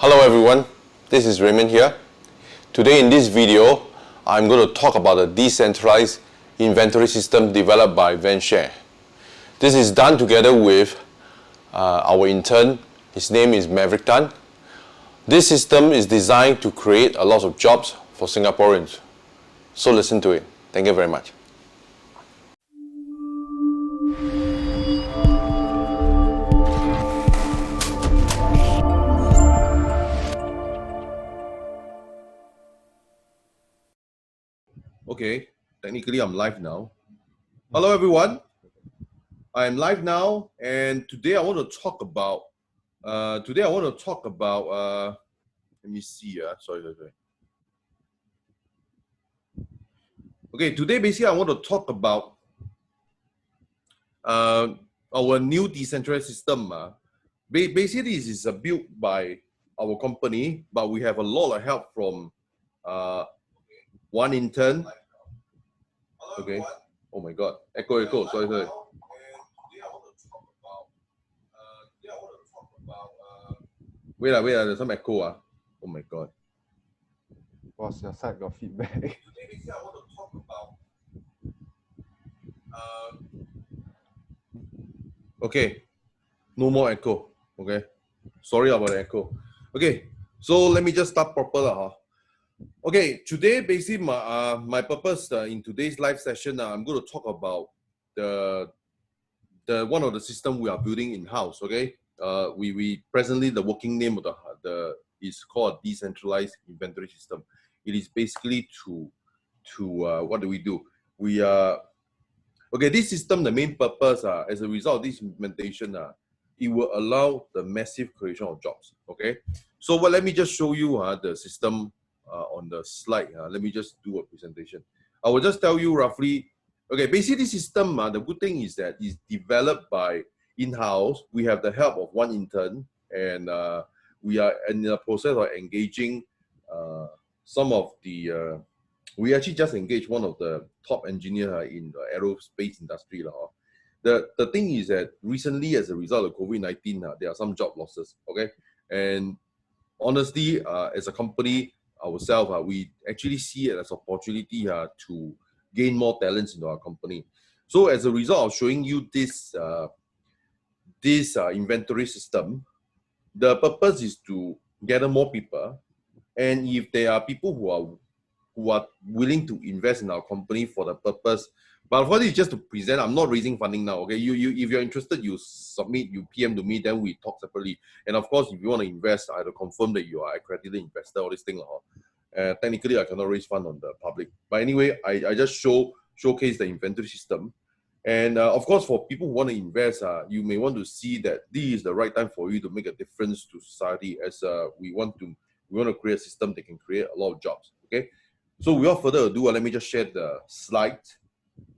Hello everyone, this is Raymond here. Today in this video, I'm going to talk about a decentralized inventory system developed by VendShare. This is done together with our intern. His name is Maverick Tan. This system is designed to create a lot of jobs for Singaporeans. So listen to it. Thank you very much. Okay, technically I'm live now. Hello everyone, I'm live now, and today I want to talk about, let me see, sorry. Okay, today basically I want to talk about our new decentralized system. Basically this is built by our company, but we have a lot of help from one intern. Okay. Oh my God. Echo. Sorry. Wait, there's some echo. Oh my God. Boss, your side got feedback. Okay. No more echo. Okay. Sorry about the echo. Okay. So let me just start proper. Okay. Today, basically, my purpose in today's live session, I'm going to talk about the one of the system we are building in house. Okay. We presently the working name of the is called decentralized inventory system. It is basically to what do? We okay, this system, the main purpose as a result of this implementation, it will allow the massive creation of jobs. Okay, so let me just show you the system on the slide. Let me just do a presentation. I will just tell you roughly. Okay, basically this system, the good thing is that it's developed by in-house. We have the help of one intern, and we are in the process of engaging some of the we actually just engaged one of the top engineers in the aerospace industry. The thing is that recently, as a result of COVID-19, there are some job losses. Okay, and honestly, as a company ourselves, we actually see it as an opportunity to gain more talents into our company. So as a result of showing you this inventory system, the purpose is to gather more people, and if there are people who are willing to invest in our company for the purpose. But for this is just to present. I'm not raising funding now. Okay, if you're interested, you submit, you PM to me, then we talk separately. And of course, if you want to invest, I have to confirm that you are accredited investor. All this thing. Technically, I cannot raise fund on the public. But anyway, I just showcase the inventory system. And of course, for people who want to invest, you may want to see that this is the right time for you to make a difference to society. As we want to create a system that can create a lot of jobs. Okay. So without further ado, let me just share the slides.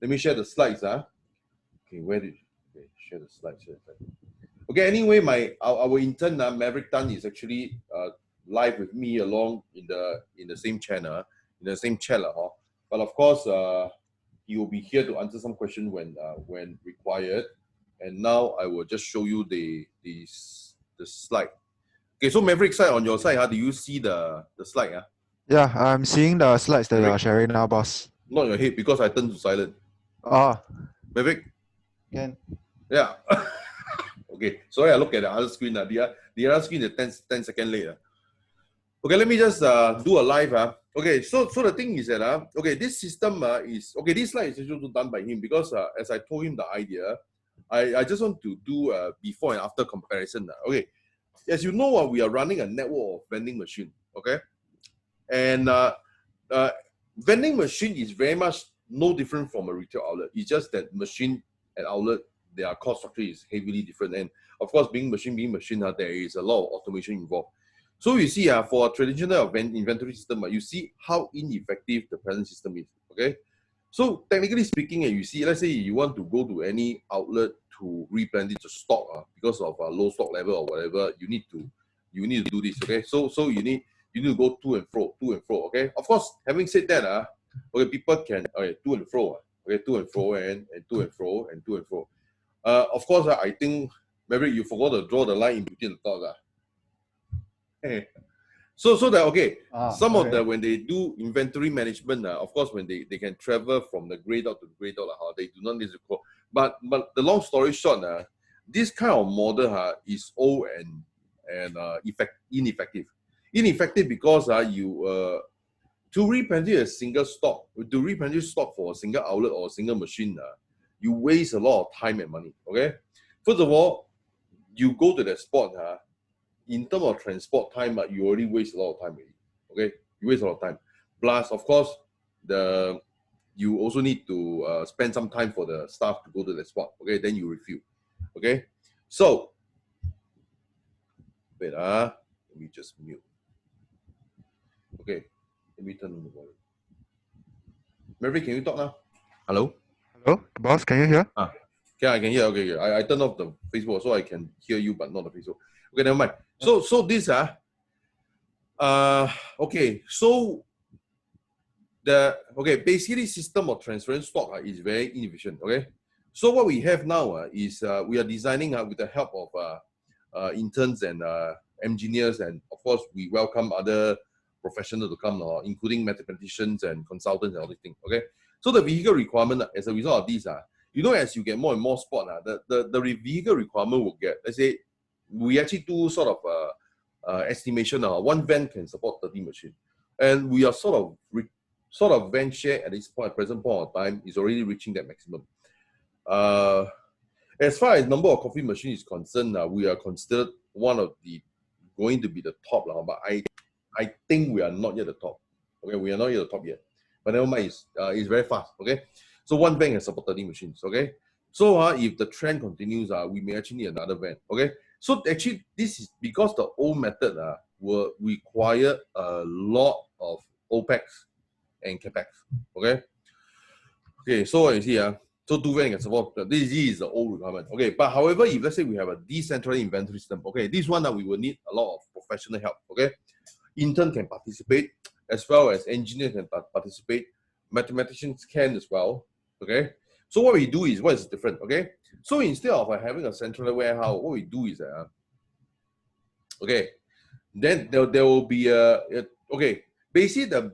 Let me share the slides. Okay, share the slides? Okay, anyway, our intern Maverick Tan is actually live with me along in the same channel, in the same chat. But of course, he will be here to answer some questions when required. And now I will just show you the slide. Okay, so Maverick side, on your side, do you see the slide? Yeah, I'm seeing the slides that you're sharing now, boss. Not your head, because I turned to silent. Oh. Maverick? Can. Yeah. Okay, sorry, I look at the other screen. The other screen is 10 seconds later. Okay, let me just do a live. Okay, so the thing is that okay, this system is okay. This slide is also done by him because as I told him the idea, I just want to do before and after comparison. Okay, as you know, we are running a network of vending machine. Okay, and vending machine is very much no different from a retail outlet. It's just that machine and outlet, their cost structure is heavily different. And of course, being machine, there is a lot of automation involved. So you see, for a traditional inventory system, you see how ineffective the present system is. Okay, so technically speaking, you see, let's say you want to go to any outlet to replenish the stock because of a low stock level or whatever, you need to do this. Okay, so you need to go to and fro. Okay, of course, having said that, okay, people can to and fro. Okay, to and fro and to and fro and to and fro. Of course, I think Maverick, you forgot to draw the line in between the thoughts. So that okay, some of okay. the when they do inventory management, of course when they can travel from the grade out to the grade out, they do not need to go. But the long story short, this kind of model is old and ineffective. Ineffective because you to replenish a single stock, to replenish stock for a single outlet or a single machine, you waste a lot of time and money. Okay, first of all, you go to the spot, in terms of transport time, you already waste a lot of time already. Okay, you waste a lot of time. Plus, of course, you also need to spend some time for the staff to go to the spot. Okay, then you refuel. Okay, so wait, let me just mute. Okay, let me turn on the volume. Mary, can you talk now? Hello. Hello, boss, can you hear? Yeah, I can hear. Okay. I turned off the Facebook so I can hear you, but not the Facebook. Okay, never mind. So this okay. So basically system of transferring stock is very inefficient. Okay. So what we have now is we are designing with the help of interns and engineers, and of course we welcome other professionals to come, including mathematicians and consultants and all these things. Okay. So the vehicle requirement as a result of these as you get more and more spot, the vehicle requirement will get, let's say, we actually do sort of estimation. One van can support 30 machines, and we are sort of VendShare at this present point of time is already reaching that maximum. As far as number of coffee machines is concerned, we are considered one of the going to be the top, but I think we are not yet the top. Okay, we are not yet the top yet. But never mind, it's very fast. Okay, so one van can support 30 machines. Okay, so if the trend continues, we may actually need another van. Okay, so actually this is because the old method will require a lot of opex and capex. Okay, so what you see, so two van can support, this is the old requirement. Okay, but however, if let's say we have a decentralized inventory system, okay, this one that we will need a lot of professional help. Okay, intern can participate as well as engineers can participate, mathematicians can as well. Okay, so what we do is, what is different? Okay, so instead of having a centralized warehouse, what we do is okay, then there will be okay, basically the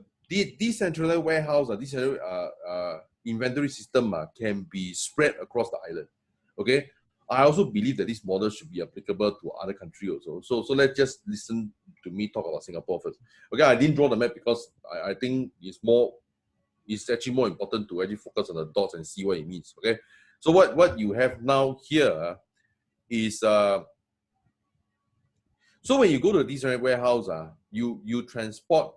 decentralized warehouse or decentralized inventory system can be spread across the island. Okay, I also believe that this model should be applicable to other countries also. So let's just listen to me talk about Singapore first. Okay, I didn't draw the map because I think it's actually more important to actually focus on the dots and see what it means. Okay, so what you have now here is so when you go to a decentralized warehouse, you transport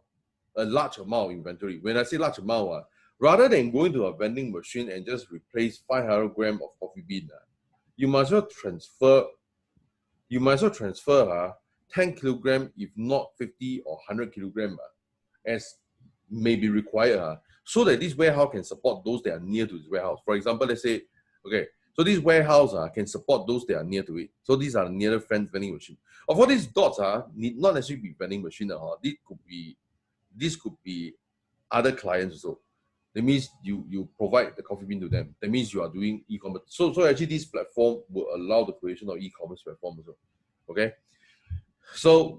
a large amount of inventory. When I say large amount, rather than going to a vending machine and just replace 500 grams of coffee bean, you might as well transfer 10 kilogram, if not 50 or 100 kilogram, as may be required, so that this warehouse can support those that are near to this warehouse. For example, let's say, okay, so this warehouse can support those that are near to it. So these are the near vending machine. Of course, these dots need not necessarily be vending machine. This could be other clients also. That means you provide the coffee bean to them. That means you are doing e-commerce. So actually this platform will allow the creation of e-commerce platform also. Okay. So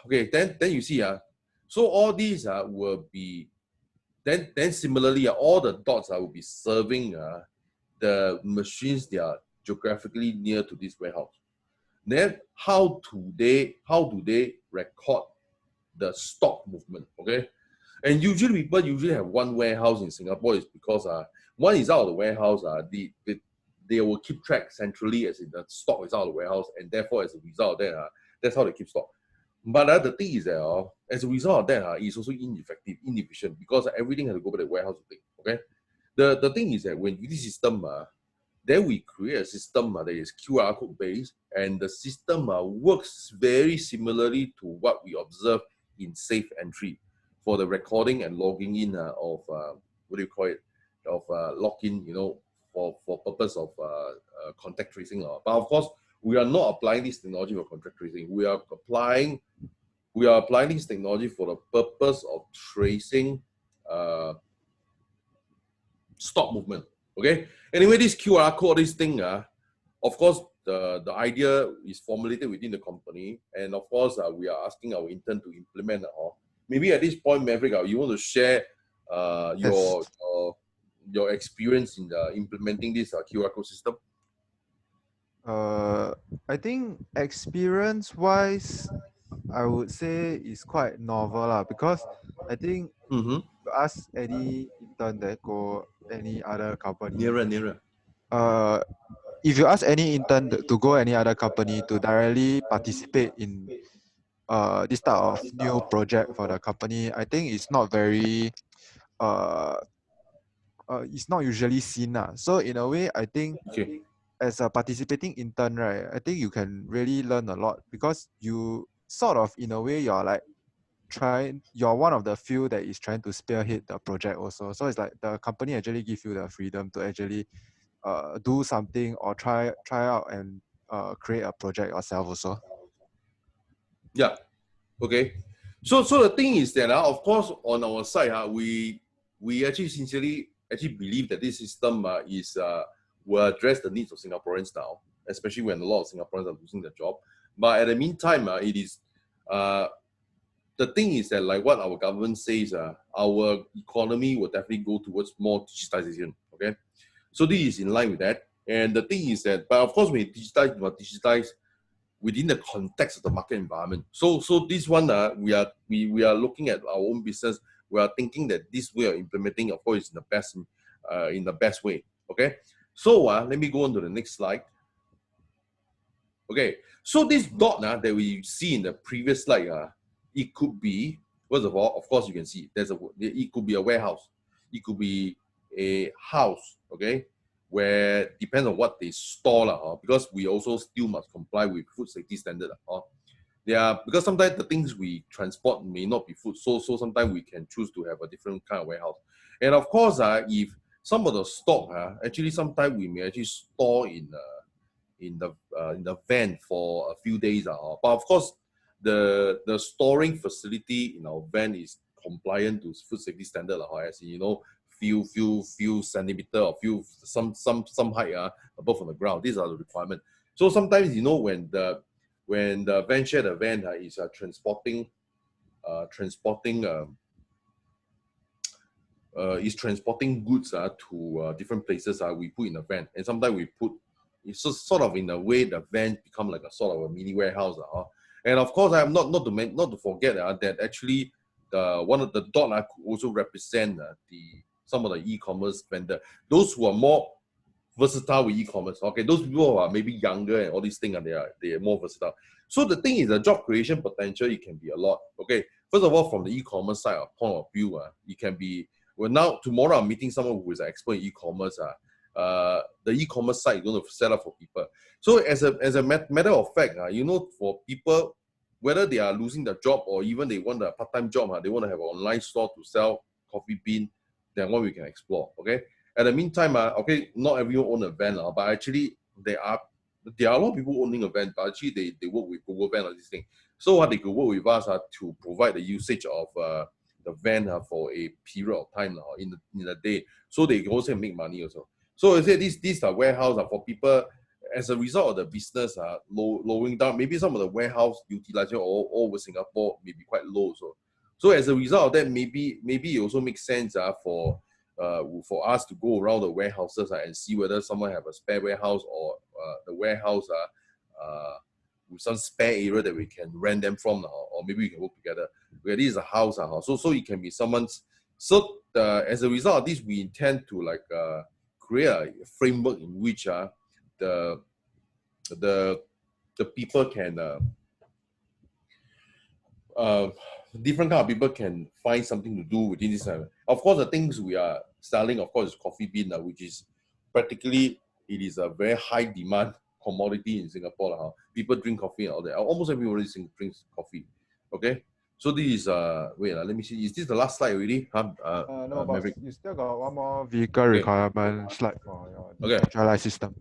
okay, then you see so all these will be then similarly all the dots will be serving the machines that are geographically near to this warehouse. Then how do they record the stock movement? Okay, and usually people have one warehouse in Singapore is because one is out of the warehouse, they will keep track centrally as in the stock is out of the warehouse, and therefore as a result of that that's how they keep stock. But the thing is that as a result of that it's also inefficient because everything has to go to the warehouse to take. Okay, the thing is that when you use this system then we create a system that is QR code based, and the system works very similarly to what we observe in safe entry for the recording and logging in of what do you call it, of login, for purpose of contact tracing. But of course, we are not applying this technology for contact tracing. We are applying this technology for the purpose of tracing stock movement. Okay. Anyway, this QR code, this thing, of course, the idea is formulated within the company, and of course, we are asking our intern to implement. Maybe at this point, Maverick, you want to share Yes. your experience in implementing this QR code system? I think experience-wise, I would say is quite novel lah, because I think Mm-hmm. you ask any intern that go any other company, Nearer. uh, if you ask any intern to go any other company to directly participate in this type of new project for the company, I think uh, it's not usually seen lah. So in a way, I think Okay. as a participating intern, right, I think you can really learn a lot, because you sort of in a way you're one of the few that is trying to spearhead the project also. So it's like the company actually give you the freedom to actually do something or try out and create a project yourself also. Yeah. Okay. So the thing is that of course on our side we actually sincerely actually believe that this system will address the needs of Singaporeans now, especially when a lot of Singaporeans are losing their job. But at the meantime, it is the thing is that like what our government says, our economy will definitely go towards more digitization. Okay, so this is in line with that. And the thing is that, but of course, when you digitize within the context of the market environment. So this one we are looking at our own business. We are thinking that this way of implementing, of course, is in the best way. Okay. So let me go on to the next slide. Okay. So this dot that we see in the previous slide, it could be, first of all, of course, you can see it could be a warehouse, it could be a house. Okay, where depends on what they store because we also still must comply with food safety standard. Because sometimes the things we transport may not be food, so sometimes we can choose to have a different kind of warehouse. And of course, if some of the stock actually sometimes we may actually store in the van for a few days. But of course, the storing facility in our van is compliant to food safety standard, as few centimeter or some height above from the ground. These are the requirements. So sometimes when the VendShare the van is transporting goods to different places, we put in a van, and sometimes we put it's just sort of in a way the van become like a sort of a mini warehouse. And of course, I am not to forget that actually the one of the dot could also represent some of the e-commerce vendor, those who are more versatile with e-commerce. Okay, those people who are maybe younger and all these things, they are more versatile. So the thing is, the job creation potential, it can be a lot. Okay, first of all, from the e-commerce side point of view, it can be, well, now tomorrow I'm meeting someone who is an expert in e-commerce. The e-commerce site is going to set up for people. So as a matter of fact, for people, whether they are losing their job or even they want a part-time job, they want to have an online store to sell coffee bean, then what we can explore. Okay. At the meantime, okay, not everyone own a van, but actually there are a lot of people owning a van, but actually they work with Google Van or this thing. So they could work with us to provide the usage of the van for a period of time in a day, so they can also make money also. So I say these are warehouse for people. As a result of the business lowering down, maybe some of the warehouse utilization all over Singapore may be quite low. So as a result of that, maybe it also makes sense for us to go around the warehouses and see whether someone have a spare warehouse or the warehouse with some spare area that we can rent them from, or maybe we can work together. Where this is a house, so it can be someone's. So as a result of this, we intend to create a framework in which the people can different kind of people can find something to do within this. Of course, the things we are selling, of course, is coffee bean, which is practically, it is a very high demand commodity in Singapore. People drink coffee and all that. Almost everybody drinks coffee. Okay, so this is wait, let me see. Is this the last slide already? No, boss. Maverick? You still got one more vehicle Okay. requirement slide for your Okay. decentralized system.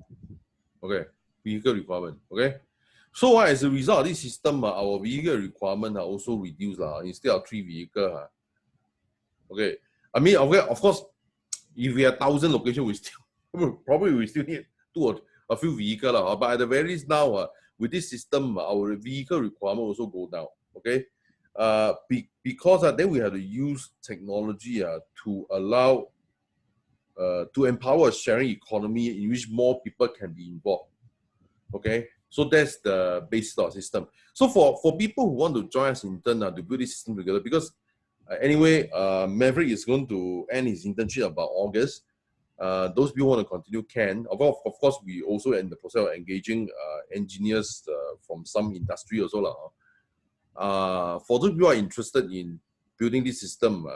Okay, vehicle requirement. Okay, so as a result of this system, our vehicle requirement are also reduced. Instead of 3 vehicles. Okay, I mean, of course, if we have 1,000 locations, we still probably we still need a few vehicles. But at the very least now, with this system, our vehicle requirement also go down. Okay, because then we have to use technology to allow to empower a sharing economy in which more people can be involved. Okay, so that's the basis of our system. So for people who want to join us in turn to build this system together, because anyway, Maverick is going to end his internship about August. Those people want to continue can. Of course, we also in the process of engaging engineers from some industry also. For those people who are interested in building this system,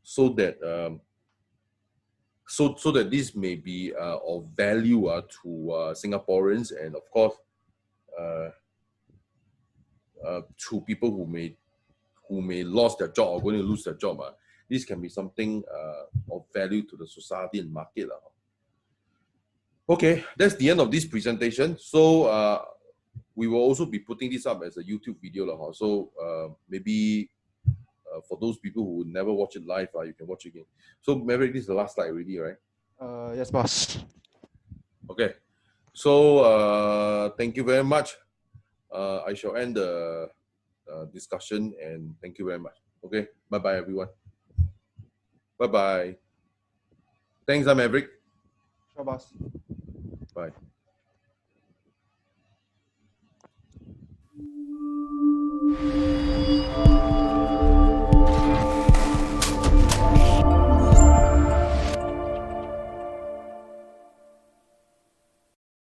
so that so that this may be of value to Singaporeans, and of course uh, to people who may lost their job or going to lose their job. This can be something of value to the society and market. Okay, that's the end of this presentation. So we will also be putting this up as a YouTube video. So maybe for those people who never watch it live, you can watch it again. So Maverick, this is the last slide already, right? Yes, boss. Okay. So thank you very much. I shall end the discussion, and thank you very much. Okay. Bye-bye, everyone. Bye-bye. Thanks, Maverick. Sure, boss. Bye.